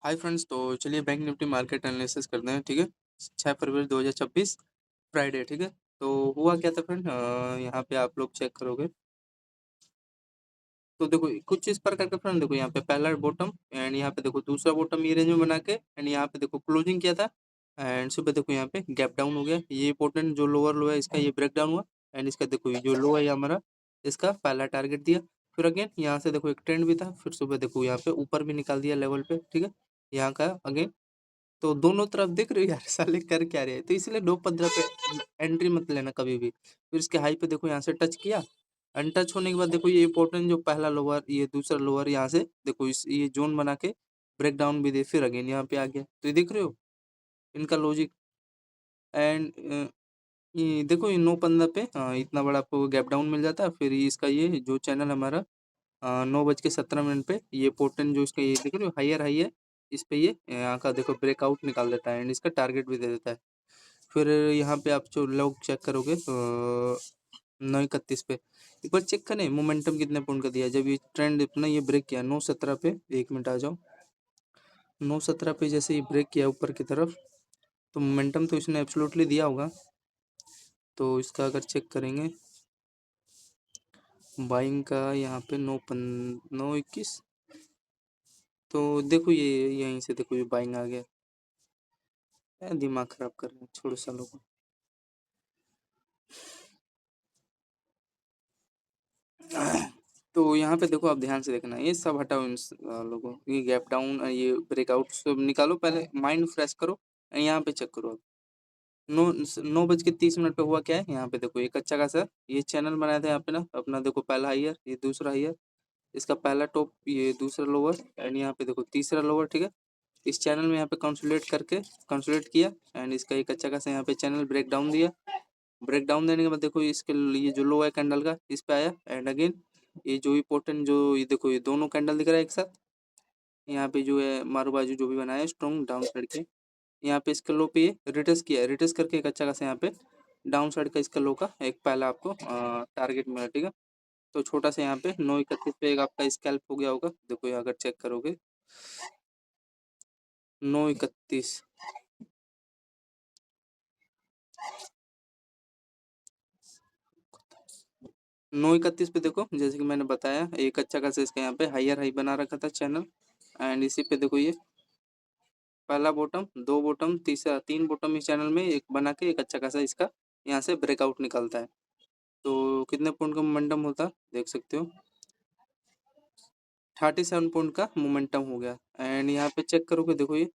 Hi friends, तो चलिए bank Nifty market analysis करते हैं। ठीक है, 6 फरवरी 2026 फ्राइडे। ठीक है, तो हुआ क्या था फ्रेंड, यहाँ पे आप लोग चेक करोगे तो देखो कुछ इस प्रकार का फ्रेंड। देखो यहाँ पे पहला बॉटम एंड यहाँ पे देखो दूसरा बॉटम ये रेंज में बना के एंड यहाँ पे देखो क्लोजिंग किया था एंड सुबह देखो यहाँ पे गैप डाउन हो गया। ये इंपॉर्टेंट जो लोअर लो है इसका ये ब्रेक डाउन हुआ एंड इसका देखो ये जो लो है ये हमारा इसका पहला टारगेट दिया। फिर अगेन यहाँ से देखो एक ट्रेंड भी था, फिर सुबह देखो यहाँ पे ऊपर भी निकाल दिया लेवल पे। ठीक है, यहाँ का अगेन तो दोनों तरफ देख रहे हो यार साले कर क्या रहे हैं, तो इसलिए 2.15 पे एंट्री मत लेना कभी भी। फिर इसके हाई पे देखो यहाँ से टच किया, अनटच होने के बाद देखो ये इंपॉर्टेंट जो पहला लोअर ये दूसरा लोअर यहाँ से देखो इस ये जोन बना के ब्रेक डाउन भी दे, फिर अगेन यहाँ पे आ गया। तो ये देख रहे हो इनका लॉजिक एंड ये देखो ये 9.15 पे इतना बड़ा आपको गैप डाउन मिल जाता है। फिर इसका ये जो चैनल हमारा 9:17 पे ये पोर्टन जो इसका ये देख रहे हो हायर हाई है, इस पे ये यहाँ का देखो ब्रेकआउट निकाल देता है एंड इसका टारगेट भी दे देता है। फिर यहाँ पे आप जो लोग चेक करोगे 9:31 पे एक बार चेक करें मोमेंटम कितने पॉइंट का दिया है। जब ये ट्रेंड अपना ये ब्रेक किया 9:17 पे, 1 मिनट आ जाओ, 9:17 पे जैसे ये ब्रेक किया ऊपर की तरफ तो मोमेंटम तो इसने एब्सोल्युटली दिया होगा। तो इसका अगर चेक करेंगे बाइंग का यहाँ पे 9:21 तो देखो ये यहीं से देखो ये बाइंग आ गया। दिमाग खराब कर रहे हैं, छोड़ो सालों को। तो यहाँ पे देखो आप ध्यान से देखना, ये सब हटाओ इन लोगों, ये गैप डाउन ये ब्रेकआउट सब निकालो, पहले माइंड फ्रेश करो। यहाँ पे चेक करो आप 9:30 पे हुआ क्या है। यहाँ पे देखो एक अच्छा खासा ये चैनल बनाया था यहाँ पे ना अपना, देखो पहला हाईयर ये दूसरा हाईयर, इसका पहला टॉप ये दूसरा लोअर एंड यहाँ पे देखो तीसरा लोअर। ठीक है, इस चैनल में यहाँ पे कंसोलिडेट किया एंड इसका एक अच्छा खासा यहाँ पे चैनल ब्रेक डाउन दिया। ब्रेक डाउन देने के बाद देखो इसके ये जो लो है कैंडल का इस पे आया एंड अगेन ये जो इंपॉर्टेंट जो ये देखो ये दोनों कैंडल दिख रहा है एक साथ, यहाँ पे जो है मारू बाजू जो भी बनाया है स्ट्रॉन्ग डाउन साइड के, यहाँ पे इसका लो पे ये रिटेस्ट किया है, रिटेस्ट करके एक अच्छा खासा यहाँ पे डाउन साइड का इसका लो का एक पहला आपको टारगेट मिला। ठीक है, तो छोटा सा यहाँ पे 9:31 पे एक आपका स्कैल्प हो गया होगा। देखो ये अगर चेक करोगे 9:31 9:31 पे देखो जैसे कि मैंने बताया एक अच्छा खासा इसका यहाँ पे हायर हाई बना रखा था चैनल एंड इसी पे देखो ये पहला बॉटम दो बॉटम तीसरा तीन बॉटम इस चैनल में एक बना के एक अच्छा खासा इसका यहाँ से ब्रेकआउट निकलता है। तो कितने पॉइंट का मोमेंटम होता है देख सकते हो, 37 पॉइंट का मोमेंटम हो गया। एंड यहाँ पे चेक करोगे देखो ये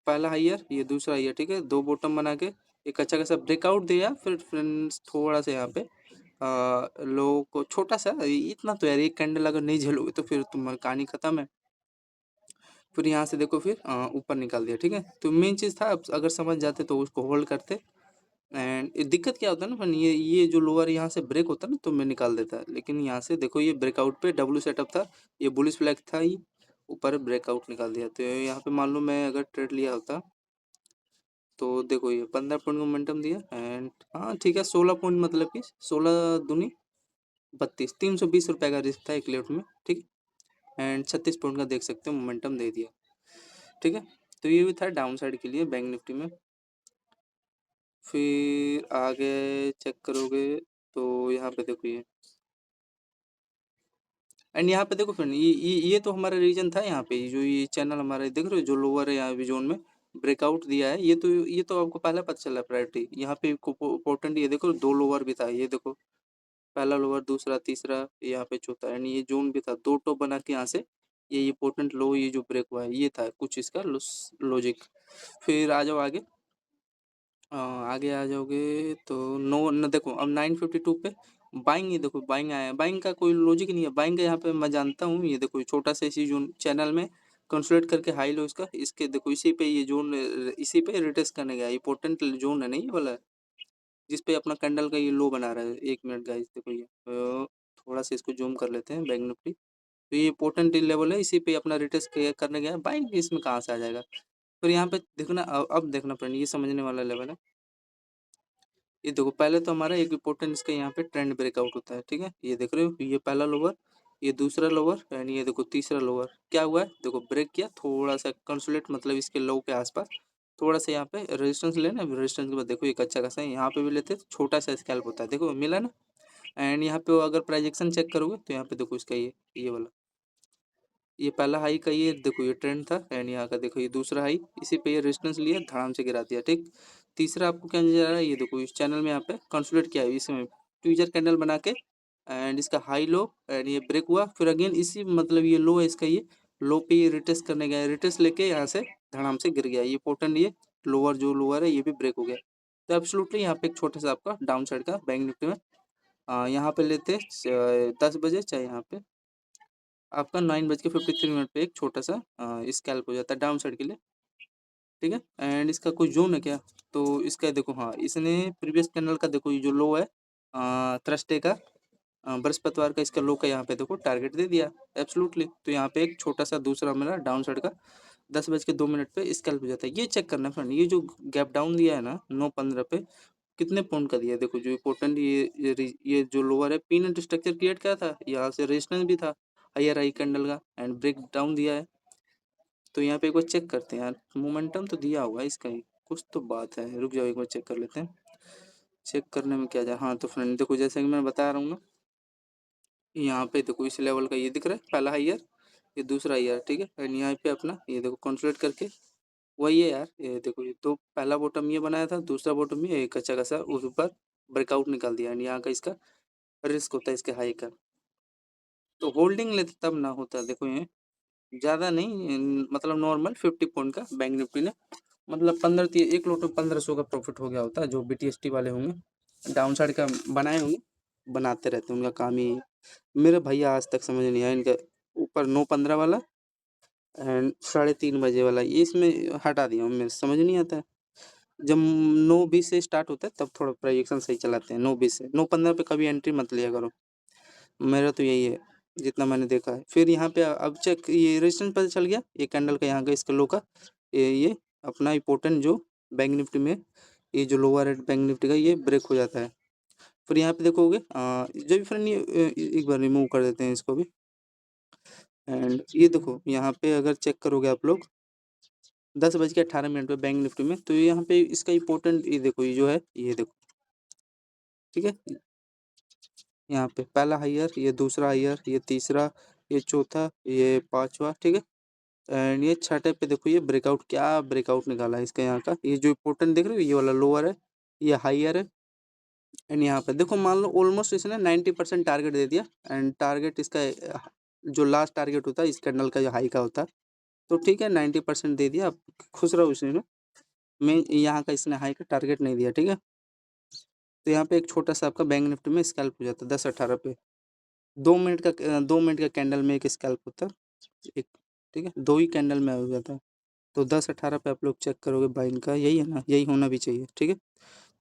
पहला हाईयर ये दूसरा हाईयर। ठीक है, दो बॉटम बना के एक अच्छा खासा ब्रेकआउट दिया। फिर फ्रेंड्स थोड़ा सा यहाँ पे लो को छोटा सा इतना तो यार एक कैंडल अगर नहीं झेलोगे तो फिर तुम्हारी कहानी खत्म है। फिर यहाँ से देखो फिर ऊपर निकाल दिया। ठीक है, तो मेन चीज़ था अगर समझ जाते तो उसको होल्ड करते एंड दिक्कत क्या होता है ना अपन, ये जो लोअर यहाँ से ब्रेक होता है ना तो मैं निकाल देता है, लेकिन यहाँ से देखो ये ब्रेकआउट पे डब्ल्यू सेटअप था, ये बुलिश फ्लैग था, ये ऊपर ब्रेकआउट निकाल दिया। तो यहाँ पे मान लो मैं अगर ट्रेड लिया होता तो देखो ये 15 पॉइंट मोमेंटम दिया एंड हाँ ठीक है 16 पॉइंट मतलब कि 16 दूनी 32 320 रुपये का रिस्क था एक लेफ्ट में। ठीक है, एंड 36 पॉइंट का देख सकते हो मोमेंटम दे दिया। ठीक है, तो ये भी था डाउन साइड के लिए बैंक निफ्टी में। फिर आगे चेक करोगे तो यहाँ पे देखो ये एंड यहाँ पे देखो फ्रेंड ये तो हमारा रीजन था। यहाँ पे जो ये चैनल हमारा देख रहे हो जो लोअर है यहाँ भी जोन में ब्रेकआउट दिया है, ये तो आपको पहले पता चला प्रायोरिटी। यहाँ पे इम्पोर्टेंट ये देखो दो लोअर भी था, ये देखो पहला लोअर दूसरा तीसरा यहाँ पे चौथा एंड ये जोन भी था, दो टॉप बना के यहाँ से ये इंपॉर्टेंट लो ये जो ब्रेक हुआ है ये था कुछ इसका लॉजिक। फिर आ जाओ आगे, आगे आ जाओगे तो नो न देखो अब 952 पे बाइंग, ये देखो बाइंग आया है। बाइंग का कोई लॉजिक नहीं है, बाइंग का यहाँ पे मैं जानता हूँ। ये देखो छोटा सा इसी जोन चैनल में कंसोलिडेट करके हाई लो इसका, इसके देखो इसी पे ये जोन इसी पे रिटेस्ट करने गया, इंपॉर्टेंट जोन है नहीं ये वाला जिस पे अपना कैंडल का ये लो बना रहा है। 1 मिनट गाइस देखो ये थोड़ा सा इसको जूम कर लेते हैं बैंक निफ्टी, तो ये इंपॉर्टेंट लेवल है, इसी पे अपना रिटेस्ट करने गया है। बाइंग इसमें कहाँ से आ जाएगा। फिर यहाँ पे देखना अब देखना फ्रेंड ये समझने वाला लेवल है। ये देखो पहले तो हमारा एक इंपॉर्टेंट इसका यहाँ पे ट्रेंड ब्रेकआउट होता है। ठीक है, ये देख रहे हो ये पहला लोअर ये दूसरा लोअर एंड ये देखो तीसरा लोअर। क्या हुआ है, देखो ब्रेक किया थोड़ा सा कंसोलिडेट, मतलब इसके लो के आसपास थोड़ा सा यहाँ पे रेजिस्टेंस लेना। रेजिस्टेंस के बाद देखो एक अच्छा खासा यहाँ पे भी लेते हैं, छोटा सा स्कैल्प होता है, देखो मिला ना। एंड यहाँ पे अगर प्राइजेक्शन चेक करोगे तो यहाँ पे देखो इसका ये वाला, ये पहला हाई का ये देखो ये ट्रेंड था। एंड यहाँ का देखो ये दूसरा हाई, इसी पे ये रेजिस्टेंस लिया, धड़ाम से गिरा दिया, ठीक। तीसरा आपको क्या नजर आ रहा है, ये देखो इस चैनल में यहाँ पे कंसोलिडेट किया है, इसमें ट्विजर कैंडल बना के एंड इसका हाई लो एंड ये ब्रेक हुआ, फिर अगेन इसी मतलब ये लो है इसका, ये लो पे ये रिटेस्ट करने गया, रिटेस्ट लेके यहाँ से धड़ाम से गिर गया, ये पोर्टन ये लोअर जो लोअर है ये भी ब्रेक हो गया। तो एब्सोल्युटली यहाँ पे एक छोटा सा आपका डाउन साइड का बैंक निफ्टी में यहाँ पे लेते 10 बजे, चाहे यहाँ पे आपका 9:53 पे एक छोटा सा स्कैल्प हो जाता है डाउन साइड के लिए, ठीक है। एंड इसका कोई जोन है क्या, तो इसका देखो हाँ, इसने प्रीवियस कैंडल का देखो ये जो लो है थर्सडे का बृहस्पतिवार का, इसका लो का यहाँ पे देखो टारगेट दे दिया एब्सोल्युटली। तो यहाँ पे एक छोटा सा दूसरा मेरा डाउन साइड का 10:02 पे स्कैल्प हो जाता है। ये चेक करना फ्रेंड, ये जो गैप डाउन दिया है ना 9:15 पे, कितने पॉइंट का दिया है, देखो जो इम्पोर्टेंट ये जो लोअर है पिन एंड स्ट्रक्चर क्रिएट किया था, यहाँ से रेजिस्टेंस भी था हायर आई कैंडल का एंड ब्रेक डाउन दिया है। तो यहाँ पे एक बार चेक करते हैं यार, मोमेंटम तो दिया हुआ है इसका ही, कुछ तो बात है, रुक जाओ एक बार चेक कर लेते हैं। चेक करने में क्या जाए, हाँ तो फ्रेंड देखो जैसे कि मैं बता रहा हूँ ना, यहाँ पे देखो इस लेवल का ये दिख रहा है पहला हायर, ये दूसरा हायर, ठीक है। एंड यहाँ पे अपना ये देखो कंसोलिडेट करके वही है यार, ये देखो ये तो पहला बॉटम ये बनाया था, दूसरा बॉटम ये एक अच्छा खासा उस ऊपर ब्रेकआउट निकाल दिया। एंड यहाँ का इसका रिस्क होता है इसके हाई का, तो होल्डिंग लेते तब ना होता, देखो ये ज़्यादा नहीं मतलब नॉर्मल 50 पॉइंट का बैंक निफ्टी ने मतलब 15 एक लोट में 1500 का प्रॉफिट हो गया होता है। जो बीटीएसटी वाले होंगे डाउन साइड का बनाए होंगे, बनाते रहते हैं, उनका काम ही है। मेरे भैया आज तक समझ नहीं आया इनका ऊपर 9:15 वाला एंड 3:30 बजे वाला, ये इसमें हटा दिया हूँ, मेरे समझ नहीं आता है। जब 9:20 से स्टार्ट होता है तब थोड़ा प्रोजेक्शन सही चलाते हैं, 9:20 से 9:15 पे कभी एंट्री मत लिया करो, मेरा तो यही है जितना मैंने देखा है। फिर यहाँ पे अब चेक ये रेजिस्टेंस पता चल गया, ये कैंडल का यहाँ का इसका लो का ये अपना इम्पोर्टेंट जो बैंक निफ्टी में ये जो लोअर है बैंक निफ्टी का ये ब्रेक हो जाता है। फिर यहाँ पे देखोगे जो भी फ्रेंड ये एक बार रिमूव कर देते हैं इसको भी। एंड ये देखो यहाँ पे अगर चेक करोगे आप लोग 10:18 पे बैंक निफ्टी में, तो यहाँ पे इसका इम्पोर्टेंट ये देखो ये जो है ये देखो, ठीक है। यहाँ पे पहला हायर, ये दूसरा हायर, ये तीसरा, ये चौथा, ये पांचवा, ठीक है। एंड ये छठे पे देखो ये ब्रेकआउट, क्या ब्रेकआउट निकाला है इसका यहाँ का, ये जो इम्पोर्टेंट देख रहे हो ये वाला लोअर है, ये हायर है। एंड यहाँ पे देखो मान लो ऑलमोस्ट इसने 90% टारगेट दे दिया। एंड टारगेट इसका जो लास्ट टारगेट होता है इस कैंडल का जो हाई का होता है, तो ठीक है 90% दे दिया, आप खुश रहो इसने ना। मैं यहाँ का इसने हाई का टारगेट नहीं दिया, ठीक है। तो यहाँ पे एक छोटा सा आपका बैंक निफ्टी में स्कैल्प हो जाता है 10:18 पे, 2 मिनट का कैंडल में एक स्कैल्प होता है एक, ठीक है, 2 ही कैंडल में हो जाता है। तो 10:18 पे आप लोग चेक करोगे बाइन का, यही है ना, यही होना भी चाहिए, ठीक है।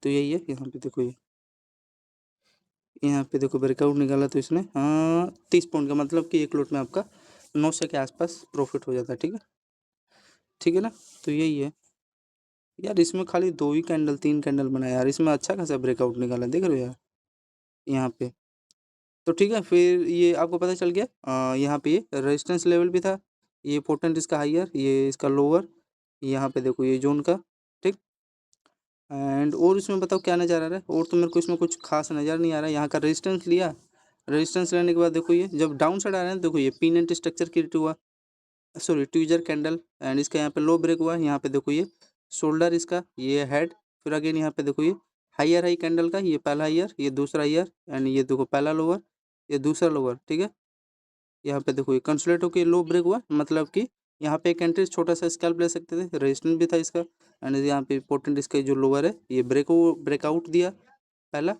तो यही है, यहाँ पे देखो ये यहाँ पे देखो ब्रेकआउट निकाला तो इसने 30 पॉइंट का, मतलब कि एक लोट में आपका 900 के आसपास प्रॉफिट हो जाता है, ठीक है, ठीक है ना। तो यही है यार, इसमें खाली 2 ही कैंडल 3 कैंडल बनाया यार, इसमें अच्छा खासा ब्रेकआउट निकाला, देख रहे हो यार यहाँ पे। तो ठीक है, फिर ये आपको पता चल गया यहाँ पे ये रेजिस्टेंस लेवल भी था, ये पोर्टेंट इसका हायर, ये इसका लोअर, यहाँ पे देखो ये जोन का, ठीक। एंड और इसमें बताओ क्या नज़र आ रहा है, और तो मेरे को इसमें कुछ खास नज़र नहीं आ रहा है। यहाँ का रेजिस्टेंस लिया, रेजिस्टेंस लेने के बाद देखो ये जब डाउन साइड आ रहा है, देखो ये पिन एंड स्ट्रक्चर क्रिएट हुआ, सॉरी ट्विजर कैंडल, एंड इसका यहाँ पे लो ब्रेक हुआ, यहाँ पे देखो ये शोल्डर इसका, ये हेड, फिर अगेन यहाँ पे देखो ये हायर हाई कैंडल का, ये पहला हायर, ये दूसरा हायर, एंड ये देखो पहला लोअर, ये दूसरा लोअर, ठीक है। यहाँ पे देखो ये कंसोलिडेट होकर लो ब्रेक हुआ, मतलब कि यहाँ पे एक एंट्री छोटा सा स्कैल्प ले सकते थे, रेजिस्टेंस भी था इसका। एंड यहाँ पे इंपॉर्टेंट इसका जो लोअर है ये ब्रेकआउट दिया पहला,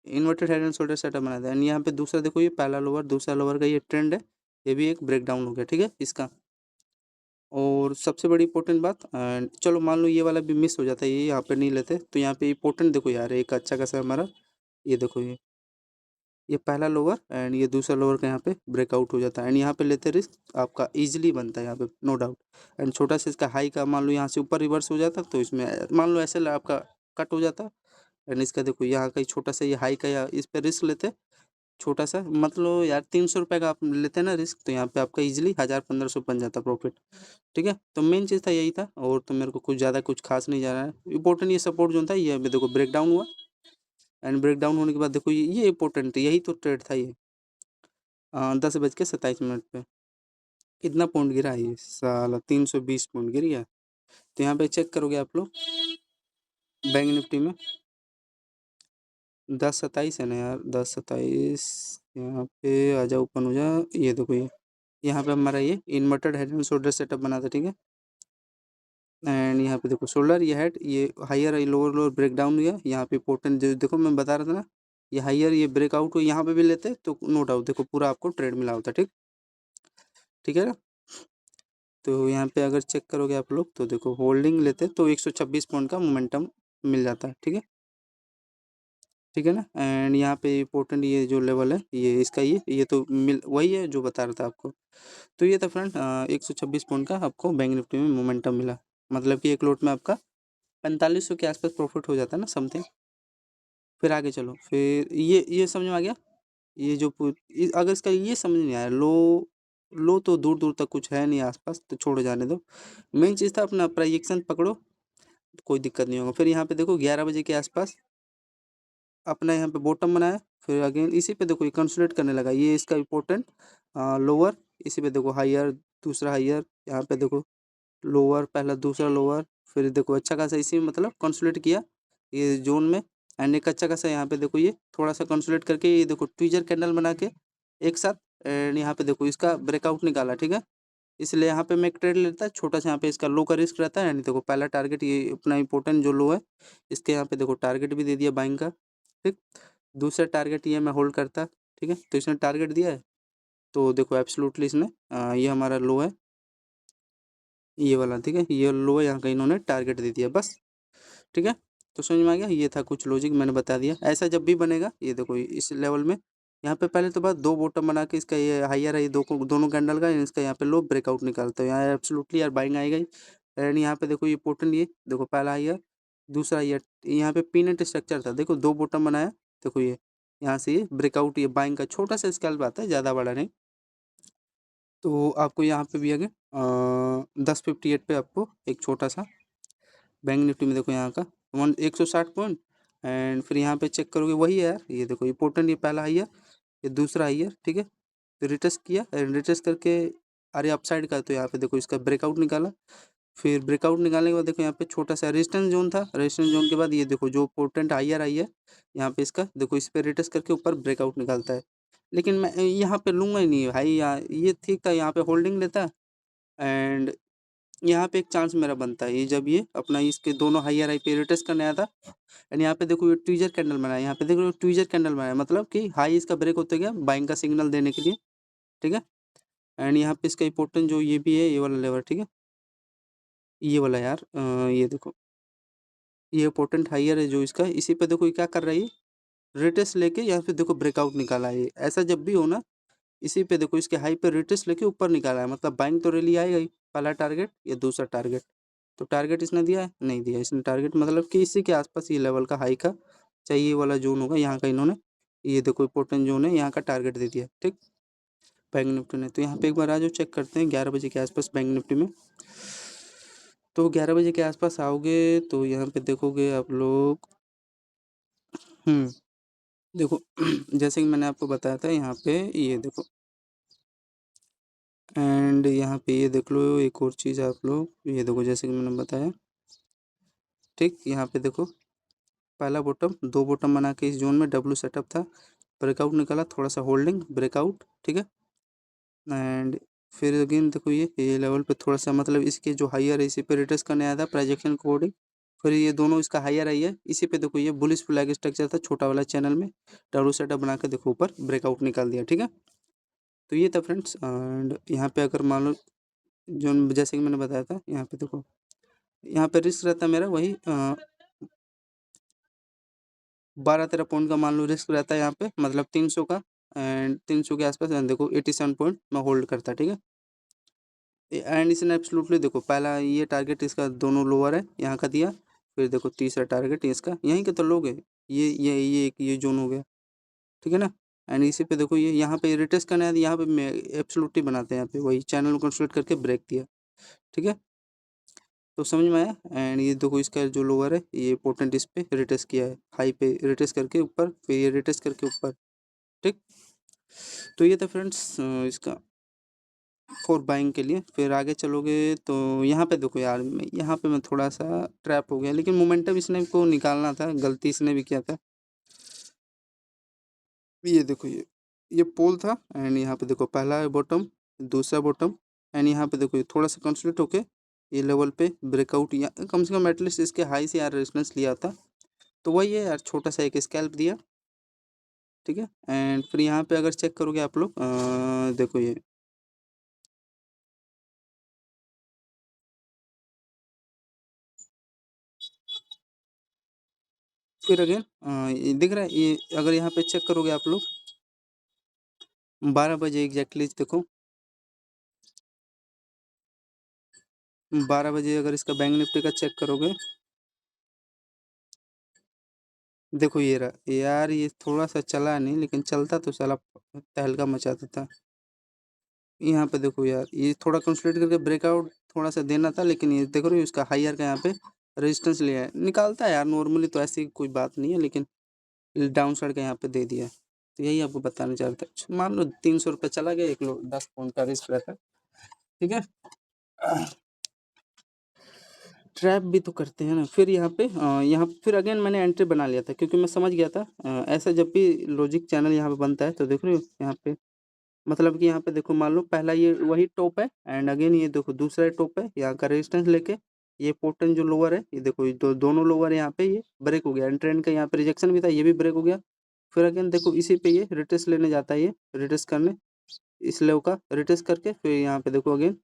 inverted head and shoulder setup बना था। एंड यहाँ पे दूसरा देखो ये पहला लोअर दूसरा लोअर का ये ट्रेंड है, ये भी एक ब्रेक डाउन हो गया, ठीक है इसका। और सबसे बड़ी इंपॉर्टेंट बात, एंड चलो मान लो ये वाला भी मिस हो जाता है, ये यहाँ पे नहीं लेते, तो यहाँ पे इंपॉर्टेंट देखो यार एक अच्छा खासा हमारा ये देखो ये पहला लोअर एंड ये दूसरा लोअर का यहाँ पे ब्रेकआउट हो जाता है। एंड यहाँ पे लेते रिस्क आपका इजीली बनता है यहाँ पे, नो डाउट। एंड छोटा सा इसका हाई का मान लो यहाँ से ऊपर रिवर्स हो जाता तो इसमें मान लो ऐसे आपका कट हो जाता। एंड इसका देखो यहाँ का छोटा सा ये हाई का, या इस पे रिस्क लेते छोटा सा मतलब यार 300 रुपये का आप लेते हैं ना रिस्क, तो यहाँ पे आपका इजीली 1000-1500 बन जाता प्रॉफिट। ठीक है, तो मेन चीज़ था यही था, और तो मेरे को कुछ ज़्यादा कुछ खास नहीं जा रहा है। इंपॉर्टेंट ये सपोर्ट जो था, ये अभी देखो ब्रेक डाउन हुआ, एंड ब्रेक डाउन होने के बाद देखो ये इंपॉर्टेंट, यही तो ट्रेड था ये। 10:27 पे कितना पॉइंट गिरा है ये साला, 320 पॉइंट गिर गया। तो यहाँ पे चेक करोगे आप लोग बैंक निफ्टी में 10:27 है ना यार, 10:27 यहाँ पे आ जाओ, ओपन हो जा। ये देखो ये यहाँ पे हमारा ये inverted head and shoulder setup बना था, ठीक है। एंड यहाँ पे देखो शोल्डर, ये हेड, ये हायर, ये लोअर लोअर ब्रेक डाउन हुआ यहाँ पे। इंपॉर्टेंट जो देखो मैं बता रहा था ना, ये हायर, ये ब्रेकआउट हो, यहाँ पे भी लेते तो नो डाउट देखो पूरा आपको ट्रेड मिला होता। ठीक, ठीक है ना। तो यहाँ पे अगर चेक करोगे आप लोग तो देखो होल्डिंग लेते तो 126 पॉइंट का मोमेंटम मिल जाता है। ठीक है, ठीक है ना। एंड यहाँ पे इंपॉर्टेंट ये जो लेवल है, ये इसका ये तो मिल वही है जो बता रहा था आपको। तो ये था फ्रेंड 126 पॉइंट का आपको बैंक निफ्टी में मोमेंटम मिला, मतलब कि एक लोट में आपका 4500 के आसपास प्रॉफिट हो जाता है ना समथिंग। फिर आगे चलो, फिर ये समझ में आ गया। ये जो अगर इसका ये समझ नहीं आया, लो लो तो दूर दूर तक कुछ है नहीं आसपास, तो छोड़ो जाने दो। मेन चीज़ था अपना प्राइजेक्शन पकड़ो, कोई दिक्कत नहीं होगा। फिर यहाँ पे देखो 11 बजे के आसपास अपना यहाँ पे बॉटम बनाया, फिर अगेन इसी पे देखो ये कंसोलिडेट करने लगा, ये इसका इम्पोर्टेंट लोअर, इसी पे देखो हायर, दूसरा हायर, यहाँ पे देखो लोअर, पहला दूसरा लोअर, फिर देखो अच्छा खासा इसी में मतलब कंसोलिडेट किया ये जोन में। एंड एक अच्छा खासा यहाँ पे देखो ये थोड़ा सा कंसोलिडेट करके ये देखो ट्विजर कैंडल बना के एक साथ, एंड यहाँ पे देखो इसका ब्रेकआउट निकाला। ठीक है, इसलिए यहाँ पे मैं एक ट्रेड लेता है छोटा सा, यहाँ पे इसका लो का रिस्क रहता है। एंड देखो पहला टारगेट ये अपना इंपॉर्टेंट जो लो है, इसके यहाँ पे देखो टारगेट भी दे दिया बाइंग का। ठीक, दूसरा टारगेट ये मैं होल्ड करता। ठीक है, तो इसने टारगेट दिया है, तो देखो एब्सोल्युटली इसने ये हमारा लो है ये वाला। ठीक है, ये लो है, यहाँ का इन्होंने टारगेट दे दिया बस। ठीक है, तो समझ में आ गया, ये था कुछ लॉजिक मैंने बता दिया। ऐसा जब भी बनेगा ये देखो इस लेवल में, यहाँ पे पहले तो बात दो बॉटम बना के इसका ये हायर है, ये दोनों कैंडल का इसका यहाँ पे लो ब्रेकआउट निकालते हैं, यहाँ एब्सोल्युटली यार बाइंग आएगा ही। एंड यहाँ पे देखो ये पोर्टल, ये देखो पहला हायर, दूसरा हायर, यहाँ पे पीनट स्ट्रक्चर था, देखो दो बॉटम बनाया, देखो ये यहाँ से ये ब्रेकआउट, ये बाइंग का छोटा सा स्केल आता है, ज़्यादा बड़ा नहीं। तो आपको यहाँ पे भी आगे 10:58 पे आपको एक छोटा सा बैंक निफ्टी में देखो यहाँ का 160 पॉइंट। एंड फिर यहाँ पे चेक करोगे वही है यार, ये देखो इंपॉर्टेंट, ये पहला हाई है, ये दूसरा हाई है। ठीक है, तो रिटेस्ट किया, एंड रिटेस्ट करके अरे अपसाइड का, तो यहाँ पे देखो इसका ब्रेकआउट निकाला। फिर ब्रेकआउट निकालने के बाद देखो यहाँ पे छोटा सा रेजिस्टेंस जोन था, रेजिस्टेंस जोन के बाद ये देखो जो इंपॉर्टेंट हायर आई है, यहाँ पे इसका देखो इस पे रिटेस्ट करके ऊपर ब्रेकआउट निकालता है। लेकिन मैं यहाँ पे लूँगा ही नहीं भाई, यहाँ ये ठीक था, यहाँ पे होल्डिंग लेता। एंड यहाँ पे एक चांस मेरा बनता है, ये जब ये अपना इसके दोनों हायर हाई पे रिटेस्ट करने आया था, एंड यहाँ पे देखो ये ट्विजर कैंडल बनाया, यहाँ पे देखो ट्विजर कैंडल बनाया, मतलब कि हाई इसका ब्रेक होते गया बाइंग का सिग्नल देने के लिए। ठीक है, एंड यहाँ पे इसका इंपॉर्टेंट जो ये भी है, ये वाला लेवल। ठीक है, ये वाला यार ये देखो ये इंपॉर्टेंट हायर है जो इसका, इसी पे देखो ये क्या कर रही है, रिटेस्ट लेके यहाँ पे देखो ब्रेकआउट निकाला है। ऐसा जब भी हो ना, इसी पे देखो इसके हाई पे रिटेस्ट लेके ऊपर निकाला है, मतलब बाइंग तो रैली आएगा ही। पहला टारगेट, ये दूसरा टारगेट, तो टारगेट इसने दिया है नहीं दिया, इसने टारगेट मतलब कि इसी के आसपास ये लेवल का हाई का चाहिए वाला जोन होगा, यहाँ का इन्होंने ये देखो इंपॉर्टेंट जोन है, यहाँ का टारगेट दे दिया। ठीक, बैंक निफ्टी ने, तो यहाँ पे एक बार आ जाओ चेक करते हैं 11 बजे के आसपास बैंक निफ्टी में। तो 11 बजे के आसपास आओगे तो यहाँ पे देखोगे आप लोग देखो जैसे कि मैंने आपको बताया था यहाँ पे ये देखो, एंड यहाँ पे ये देख लो एक और चीज़ आप लोग, ये देखो जैसे कि मैंने बताया। ठीक, यहाँ पे देखो पहला बॉटम, दो बॉटम बना के इस जोन में डब्ल्यू सेटअप था, ब्रेकआउट निकाला, थोड़ा सा होल्डिंग ब्रेकआउट। ठीक है, एंड फिर अगेन देखो ये लेवल पे थोड़ा सा मतलब इसके जो हायर है इसी पे रिटेस्ट करने आया था प्रोजेक्शन कोडिंग। फिर ये दोनों इसका हायर आई है, इसी पे देखो ये बुलिश फ्लैग स्ट्रक्चर था छोटा वाला चैनल में, डब्ल्यू सेटअप बना के देखो ऊपर ब्रेकआउट निकाल दिया। ठीक है, तो ये था फ्रेंड्स। एंड यहाँ पे अगर मान लो जो जैसे कि मैंने बताया था, यहाँ पे देखो यहाँ पे रिस्क रहता है मेरा वही 12-13 पॉइंट का मान लो रिस्क रहता है यहाँ पे, मतलब 300 का। एंड 300 के आसपास एंड देखो 87 पॉइंट मैं होल्ड करता। ठीक है, एंड इसने एब्सोल्युटली देखो पहला ये टारगेट इसका दोनों लोअर है यहाँ का दिया, फिर देखो तीसरा टारगेट इसका यहीं के तो लोग है, ये जोन हो गया। ठीक है ना, एंड इसी पे देखो ये यहाँ पे रिटेस्ट करना है, यहाँ पे एब्सोल्युटली बनाते हैं, यहाँ पे वही चैनल को कंसोलिडेट करके ब्रेक दिया, ठीक है। तो समझ में आया। एंड ये देखो इसका जो लोअर है ये पोर्टेंट इस पे रिटेस्ट किया है, हाई पे रिटेस्ट करके ऊपर, फिर ये रिटेस्ट करके ऊपर, ठीक। तो ये था फ्रेंड्स इसका फॉर बाइंग के लिए। फिर आगे चलोगे तो यहाँ पे देखो यार, यहाँ पे मैं थोड़ा सा ट्रैप हो गया, लेकिन मोमेंटम इसने को निकालना था, गलती इसने भी किया था। ये देखो ये पोल था, एंड यहाँ पे देखो पहला बॉटम, दूसरा बॉटम, एंड यहाँ पे देखो ये थोड़ा सा कंसोलिडेट होके ये लेवल पे ब्रेकआउट, या कम से कम एटलीस्ट इसके हाई से यार रेजिस्टेंस लिया था। तो वही है यार, छोटा सा एक स्कैल्प दिया, ठीक है। एंड फिर यहाँ पे अगर चेक करोगे आप लोग देखो ये फिर अगेन ये दिख रहा है, ये अगर यहाँ पे चेक करोगे आप लोग 12 बजे एग्जैक्टली देखो, 12 बजे अगर इसका बैंक निफ्टी का चेक करोगे, देखो ये रहा यार, ये थोड़ा सा चला नहीं, लेकिन चलता तो साला तहलका मचाता था। यहाँ पे देखो यार, ये थोड़ा कंसोलिडेट करके ब्रेकआउट थोड़ा सा देना था, लेकिन ये देखो रहे हो इसका हायर का यहाँ पे रेजिस्टेंस लिया है, निकालता है यार नॉर्मली तो ऐसी कोई बात नहीं है, लेकिन डाउन साइड का यहाँ पे दे दिया। तो यही आपको बताना चाहता है। मान लो 300 रुपये चला गया, 10 पॉइंट का रिस्क रहता है, ठीक है। ट्रैप भी तो करते हैं ना। फिर यहाँ पे फिर अगेन मैंने एंट्री बना लिया था, क्योंकि मैं समझ गया था ऐसा जब भी लॉजिक चैनल यहाँ पे बनता है तो देख रहे हो यहाँ पे, मतलब कि यहाँ पे देखो मान लो पहला ये वही टॉप है, एंड अगेन ये देखो दूसरा टॉप है, यहाँ का रेजिस्टेंस लेके ये पोर्टन जो लोअर है, ये देखो ये दोनों लोअर यहाँ पे ये ब्रेक हो गया, एंड ट्रेंड का यहाँ पे रिजेक्शन भी था, ये भी ब्रेक हो गया। फिर अगेन देखो इसी पे ये रिटेस्ट लेने जाता है, ये रिटेस्ट करने इस लेव का रिटेस्ट करके, फिर यहाँ पे देखो अगेन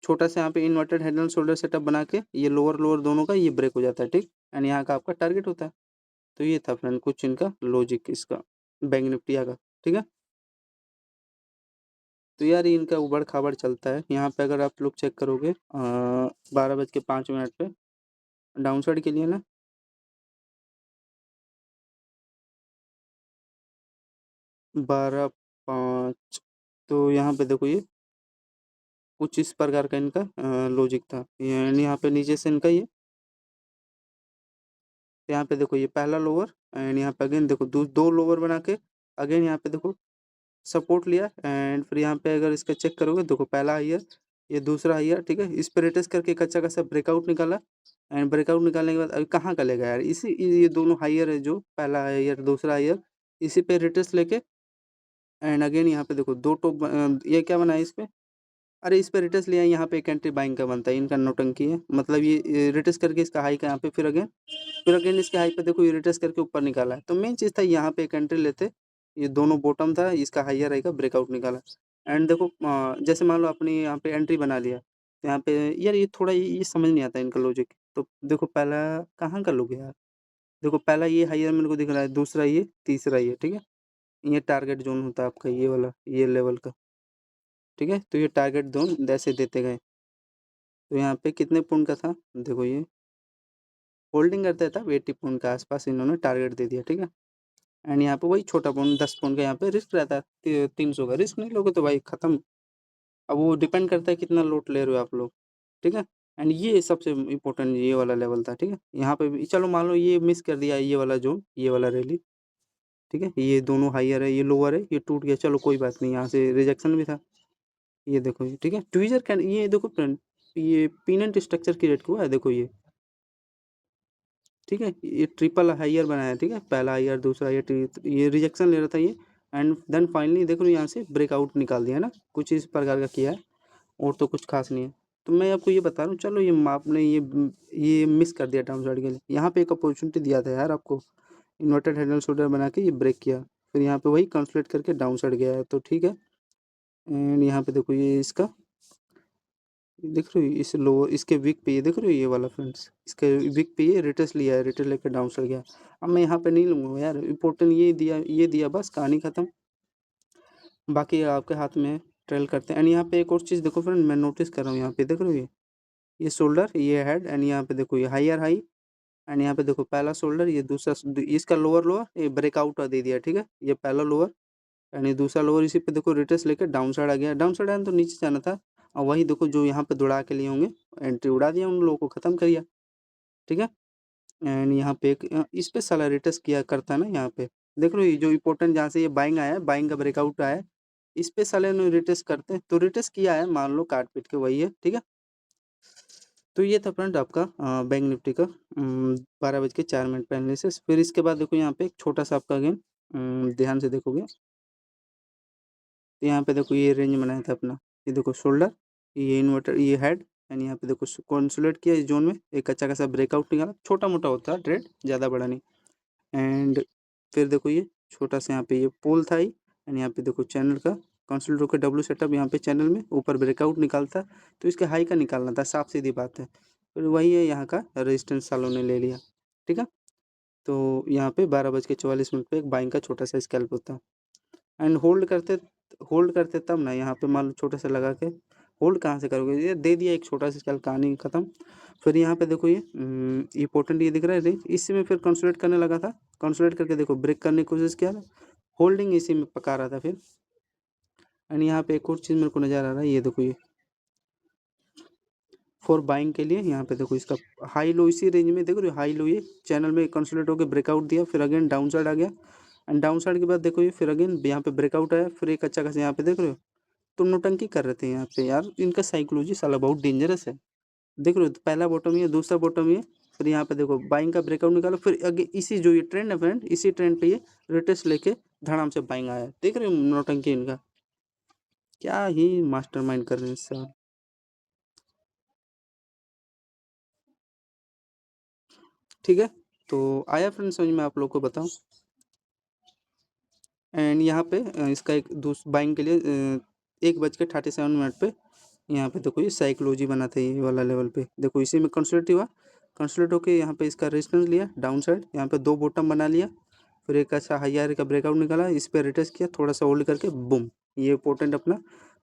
छोटा सा यहाँ पे inverted head and shoulder setup बना के ये लोअर लोअर दोनों का ये ब्रेक हो जाता है, ठीक। एंड यहाँ का आपका टारगेट होता है। तो ये था फ्रेंड कुछ इनका लॉजिक इसका बैंक निफ्टी का, ठीक है। तो यार ये इनका उबड़ खाबड़ चलता है। यहाँ पे अगर आप लोग चेक करोगे 12:05 पे डाउन साइड के लिए ना, 12:05, तो यहाँ पे देखो ये कुछ इस प्रकार का इनका लॉजिक था। यानी यहाँ पे नीचे से इनका ये, यहाँ पे देखो ये पहला लोअर, एंड यहाँ पे अगेन देखो दो लोअर बना के अगेन यहाँ पे देखो सपोर्ट लिया, एंड फिर यहाँ पे अगर इसका चेक करोगे देखो पहला हाईयर, ये दूसरा हाईयर, ठीक है। इस पे रिटेस्ट करके एक अच्छा खासा ब्रेकआउट निकाला, एंड ब्रेकआउट निकालने के बाद अभी कहाँ का लेगा यार, इसी ये दोनों हाईयर है, जो पहला हाईयर दूसरा हाईयर, इसी पे रिटेस्ट लेके एंड अगेन यहाँ पे देखो दो टॉप, ये क्या बना है इस पे, अरे इस पे रिटेस्ट लिया है, यहाँ पे एक एंट्री बाइंग का बनता है, इनका नौटंकी है। मतलब ये रिटेस्ट करके इसका हाई का यहाँ पे, फिर अगेन इसके हाई पे देखो ये रिटेस्ट करके ऊपर निकाला है। तो मेन चीज़ था यहाँ पे एक एंट्री लेते, ये दोनों बॉटम था, इसका हाइयर आएगा ब्रेकआउट निकाला, एंड देखो जैसे मान लो आपने यहाँ पे एंट्री बना लिया, तो यहाँ पे यार ये थोड़ा ये समझ नहीं आता इनका लॉजिक। तो देखो पहला कहाँ का लोग यार, देखो पहला ये हाइयर मेरे को दिख रहा है, दूसरा ये, तीसरा ये, ठीक है। ये टारगेट जोन होता है आपका, ये वाला ये लेवल का, ठीक है। तो ये टारगेट जोन ऐसे देते गए। तो यहाँ पे कितने पॉइंट का था, देखो ये होल्डिंग करता था 80 पॉइंट के आसपास, इन्होंने टारगेट दे दिया, ठीक है। एंड यहाँ पे वही छोटा पॉइंट 10 पॉइंट का यहाँ पे रिस्क रहता है, 300 का रिस्क नहीं लोगे तो भाई खत्म। अब वो डिपेंड करता है कितना लोड ले रहे हो आप लोग, ठीक है। एंड ये सबसे इम्पोर्टेंट ये वाला लेवल था, ठीक है। यहाँ पे भी चलो मान लो ये मिस कर दिया, ये वाला जोन, ये वाला रैली, ठीक है। ये दोनों हाईयर है, ये लोअर है, ये टूट गया, चलो कोई बात नहीं, यहाँ से रिजेक्शन भी था। ये देखो ये, ठीक है। ट्विजर कैन, ये देखो फ्रेंड, ये पीनेंट स्ट्रक्चर की रेट हुआ है, देखो ये, ठीक है। ये ट्रिपल हाईयर बनाया है, ठीक है। पहला हाईयर दूसरा ये रिजेक्शन ले रहा था ये, एंड देन फाइनली देख लो यहाँ से ब्रेकआउट निकाल दिया है ना, कुछ इस प्रकार का किया है, और तो कुछ खास नहीं है। तो मैं आपको ये बता रहा हूँ, चलो ये आपने ये मिस कर दिया डाउन साइड के लिए, यहाँ पे एक अपॉर्चुनिटी दिया था यार आपको, इन्वर्टेड हेड एंड शोल्डर बना के ये ब्रेक किया, फिर यहाँ पे वही कंसोलिडेट करके डाउन साइड गया है, तो ठीक है। एंड यहाँ पे देखो ये इसका देख रहे हो, इस लो इसके वीक पे ये देख रहे हो, ये वाला फ्रेंड्स इसके वीक पे ये रिटेस्ट लिया है, रिटेस्ट लेकर डाउन चढ़ गया। अब मैं यहाँ पे नहीं लूँगा यार, इम्पोर्टेंट ये दिया बस कहानी ख़त्म, बाकी आपके हाथ में है, ट्रेल करते हैं। एंड यहाँ पे एक और चीज़ देखो फ्रेंड, मैं नोटिस कर रहा हूँ यहाँ पे देख रहे हो ये शोल्डर, ये हेड, एंड यहाँ पे देखो ये हाईयर हाई, एंड यहाँ पे देखो पहला शोल्डर, ये दूसरा इसका लोअर लोअर ये ब्रेकआउट दे दिया, ठीक है। ये पहला लोअर, एंड ये दूसरा लोअर इसी पे देखो रिट्रेस लेके डाउन साइड आ गया, डाउन साइड आया तो नीचे जाना था, और वही देखो जो यहाँ पे दौड़ा के लिए होंगे एंट्री उड़ा दिया, उन लोगों को ख़त्म कर दिया, ठीक है। एंड यहाँ पे एक इस पे साला रिट्रेस किया करता है ना, यहाँ पे देख रहे हो ये जो इंपॉर्टेंट जहाँ से ये बाइंग आया है, बाइंग का ब्रेकआउट आया है, इस पे साले ने रिट्रेस करते हैं, तो रिट्रेस किया है मान लो काट पीट के, वही है, ठीक है। तो ये था फ्रेंड आपका बैंक निफ्टी का 12:04 पे एनालिसिस। फिर इसके बाद देखो यहाँ पे एक छोटा सा आपका अगेन ध्यान से देखोगे तो यहाँ पे देखो ये रेंज बनाया था अपना, ये देखो शोल्डर, ये इन्वर्टर, ये हेड, एंड यहाँ पे देखो कंसोलिडेट किया इस जोन में, एक अच्छा खासा ब्रेकआउट निकाला, छोटा मोटा होता है ट्रेड, ज़्यादा बड़ा नहीं। एंड फिर देखो ये छोटा सा यहाँ पे ये पोल था ही, एंड यहाँ पे देखो चैनल का कंसोलिडेट होकर डब्ल्यू सेटअप यहाँ पे चैनल में ऊपर ब्रेकआउट निकालता, तो इसके हाई का निकालना था, साफ सीधी बात है। फिर वही है यहाँ का रेजिस्टेंस सालों ने ले लिया, ठीक है। तो यहाँ पे 12:44 पे एक बाइंग का छोटा सा स्कैल्प होता है, एंड होल्ड करते तब ना, यहाँ पे मान लो छोटे से लगा के होल्ड कहाँ से करोगे, ये दे दिया एक छोटा सा स्कैल्प, कहानी खत्म। फिर यहाँ पे देखो ये पोर्टेंट ये दिख रहा है रेंज, इसी में फिर कंसोलिडेट करने लगा था, कंसोलिडेट करके देखो ब्रेक करने की कोशिश किया, होल्डिंग इसी में पका रहा था फिर। एंड यहाँ पे एक और चीज़ मेरे को नज़र आ रहा है, ये देखो ये फॉर बाइंग के लिए यहाँ पे देखो इसका हाई लो इसी रेंज में, देखो हाई लो ये चैनल में कंसोलिडेट होकर ब्रेकआउट दिया, फिर अगेन डाउन साइड आ गया, एंड डाउन साइड के बाद देखो ये फिर अगेन यहाँ पे ब्रेकआउट आया, फिर एक अच्छा खासा यहाँ पे देख रहे हो, तो नोटंकी कर रहे थे यहाँ पे यार, इनका साइकोलॉजी साला बहुत डेंजरस है। देख रहे हो, तो पहला बॉटम ये, दूसरा बॉटम ये, फिर यहाँ पे देखो बाइंग का ब्रेकआउट निकालो, फिर आगे इसी जो ये ट्रेंड है फ्रेंड, इसी ट्रेंड पे ये रिटेस्ट लेके धड़ाम से बाइंग आया, देख रहे हो नोटंकी इनका, क्या ही मास्टरमाइंड कर रहे हैं सर, ठीक है। तो आया फ्रेंड समझ में आप लोग को बताऊं। एंड यहाँ पे इसका एक बाइंग के लिए 1:37 पे यहाँ पे देखो ये साइकोलॉजी बना था, ये वाला लेवल पे देखो इसी में कंसोलिडेट हुआ, कंसोलिडेट होके यहाँ पे इसका रेजिस्टेंस लिया डाउन साइड, यहाँ पे दो बॉटम बना लिया, फिर एक अच्छा हायर का ब्रेकआउट निकाला, इस पर रिटेस्ट किया, थोड़ा सा होल्ड करके बूम, ये इंपॉर्टेंट अपना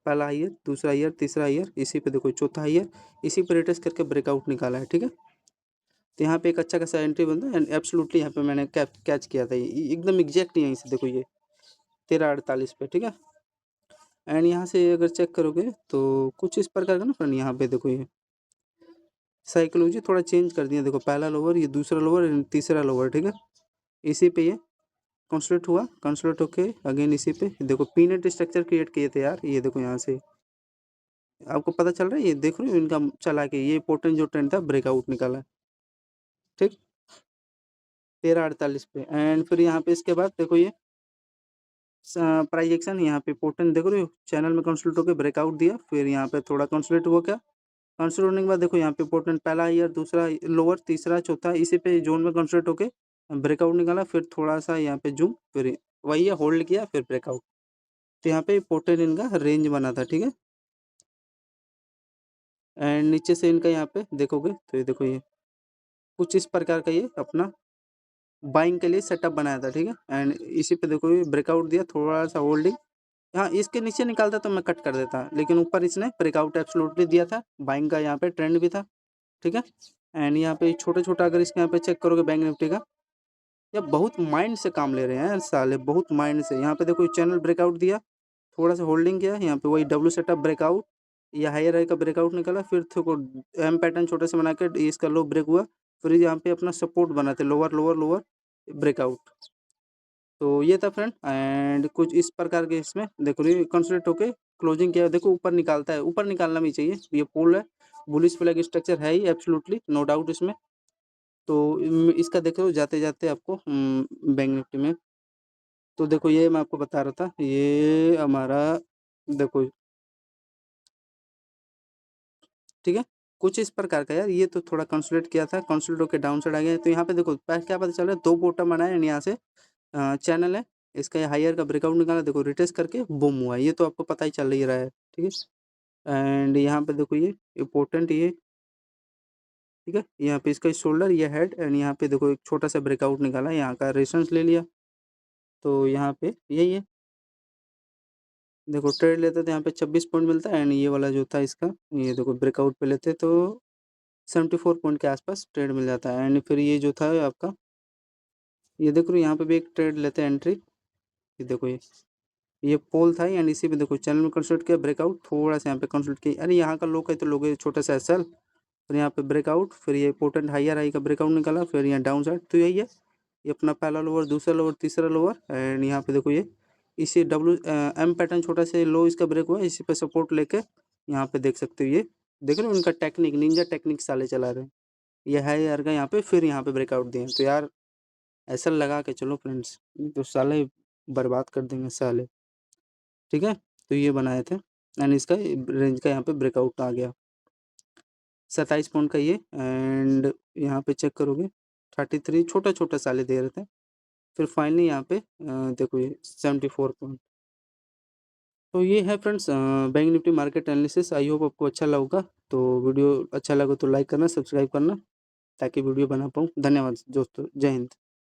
पहला हायर, दूसरा हायर, तीसरा हायर, इसी पे देखो चौथा हायर, इसी पे रिटेस्ट करके ब्रेकआउट निकाला है, ठीक है। तो यहाँ पे एक अच्छा खासा एंट्री बनता है, एंड एब्सोल्युटली यहाँ पे मैंने कैच किया था, ये एकदम एग्जैक्ट यहीं से देखो ये 13:48 पे, ठीक है। एंड यहाँ से अगर चेक करोगे तो कुछ इस प्रकार का ना फ्रेंड, यहाँ पे देखो ये साइकोलॉजी थोड़ा चेंज कर दिया, देखो पहला लोअर, ये दूसरा लोअर, तीसरा लोअर, ठीक है। इसी पे ये कंसोलिडेट हुआ, कंसोलिडेट होके अगेन इसी पे देखो पीनट स्ट्रक्चर क्रिएट किए थे यार, ये देखो यहाँ से आपको पता चल रहा है, ये देख रहे हो इनका चला के ये पोर्टन जो ट्रेंड था ब्रेकआउट निकाला, ठीक 13:48 पे। एंड फिर यहाँ पे इसके बाद देखो ये प्राइस एक्शन, यहाँ पे पोर्टन देख रहे हो चैनल में कंसोलिडेट होकर ब्रेकआउट दिया, फिर यहाँ पे थोड़ा कंसोलिडेट हुआ, क्या कंसोलिडेट होने के बाद देखो यहाँ पे पोर्टन पहला ईयर, दूसरा लोअर, तीसरा चौथा, इसी पे जोन में कंसोलिडेट होके ब्रेकआउट निकाला, फिर थोड़ा सा यहाँ पे जूम, फिर वही है होल्ड किया, फिर ब्रेकआउट, तो यहाँ पे पोर्टन इनका रेंज बना था, ठीक है। एंड नीचे से इनका यहाँ पे देखोगे तो ये देखो ये कुछ इस प्रकार का ये अपना बाइंग के लिए सेटअप बनाया था, ठीक है। एंड इसी पे देखो ये ब्रेकआउट दिया, थोड़ा सा होल्डिंग, हाँ इसके नीचे निकालता तो मैं कट कर देता, लेकिन ऊपर इसने ब्रेकआउट एब्सोल्युटली दिया था, बाइंग का यहाँ पे ट्रेंड भी था, ठीक है। एंड यहाँ पे छोटे छोटा अगर इसके यहाँ पे चेक करोगे बैंक निफ्टी का, या बहुत माइंड से काम ले रहे हैं यार साले, बहुत माइंड से। यहाँ पे देखो चैनल ब्रेकआउट दिया, थोड़ा सा होल्डिंग किया, यहाँ पे वही डब्ल्यू सेटअप ब्रेकआउट, या हायर हाई का ब्रेकआउट निकाला, फिर थोड़ा एम पैटर्न छोटे से बना के इसका लो ब्रेक हुआ, फिर यहाँ पे अपना सपोर्ट बनाते लोअर लोअर लोअर ब्रेकआउट। तो ये था फ्रेंड, एंड कुछ इस प्रकार के इसमें देखो ये कंसोलिडेट होके क्लोजिंग किया, देखो ऊपर निकालता है, ऊपर निकालना भी चाहिए, ये पोल है, बुलिश फ्लैग स्ट्रक्चर है ही एब्सोल्युटली नो डाउट इसमें। तो इसका देखो जाते जाते आपको बैंक निफ्टी में, तो देखो ये मैं आपको बता रहा था, ये हमारा देखो ठीक है, कुछ इस प्रकार का यार, ये तो थोड़ा कंसोलिडेट किया था, कंसोलिडेट होकर डाउन साइड आ गया, तो यहाँ पे देखो क्या पता चल रहा है, दो बॉटम बनाए एंड यहाँ से चैनल है, इसका हायर का ब्रेकआउट निकाला, देखो रिटेस्ट करके बूम हुआ, ये तो आपको पता ही चल ही रहा है, ठीक है। एंड यहाँ पे देखो ये इम्पोर्टेंट ये, ठीक है, यहाँ पे इसका शोल्डर, ये हेड, एंड यहाँ पे देखो एक छोटा सा ब्रेकआउट निकाला, यहाँ का रेजिस्टेंस ले लिया, तो यहाँ पे यही है, देखो ट्रेड लेते तो यहाँ पे 26 पॉइंट मिलता है, एंड ये वाला जो था इसका, ये देखो ब्रेकआउट पे लेते तो 74 पॉइंट के आसपास ट्रेड मिल जाता है। एंड फिर ये जो था आपका, ये देखो यहाँ पे भी एक ट्रेड लेते हैं एंट्री, ये देखो ये ये पोल था एंड इसी पे देखो चैनल में कंसल्ट किया, ब्रेकआउट थोड़ा सा यहाँ पे कंसल्ट किया, अरे यहाँ का लो है तो लोगे छोटा सा एसएल, फिर यहाँ पे ब्रेकआउट, फिर ये पोटेंट हायर हाई का ब्रेकआउट निकाला, फिर यहाँ डाउन साइड, तो यही है ये अपना पहला लोअर, दूसरा लोअर, तीसरा लोअर एंड यहाँ पे देखो ये इसी एम पैटर्न छोटा से लो इसका ब्रेक हुआ, इसी पे सपोर्ट लेके यहाँ पे देख सकते हो, ये देख रहे हो इनका टेक्निक, निंजा टेक्निक साले चला रहे हैं, ये है यार का यहाँ पे, फिर यहाँ पे ब्रेकआउट दिए, तो यार ऐसा लगा के चलो फ्रेंड्स, तो साले बर्बाद कर देंगे साले, ठीक है। तो ये बनाए थे एंड इसका रेंज का यहाँ पे ब्रेकआउट आ गया 27 पॉइंट का ये, एंड यहाँ पे चेक करोगे 33 छोटा छोटा साले दे रहे थे, फिर फाइनली यहाँ पे देखो ये 74 पॉइंट। तो ये है friends bank Nifty market analysis, I hope आपको अच्छा लगा, तो वीडियो अच्छा लगा तो लाइक करना, सब्सक्राइब करना, ताकि वीडियो बना पाऊँ। धन्यवाद दोस्तों, जय हिंद।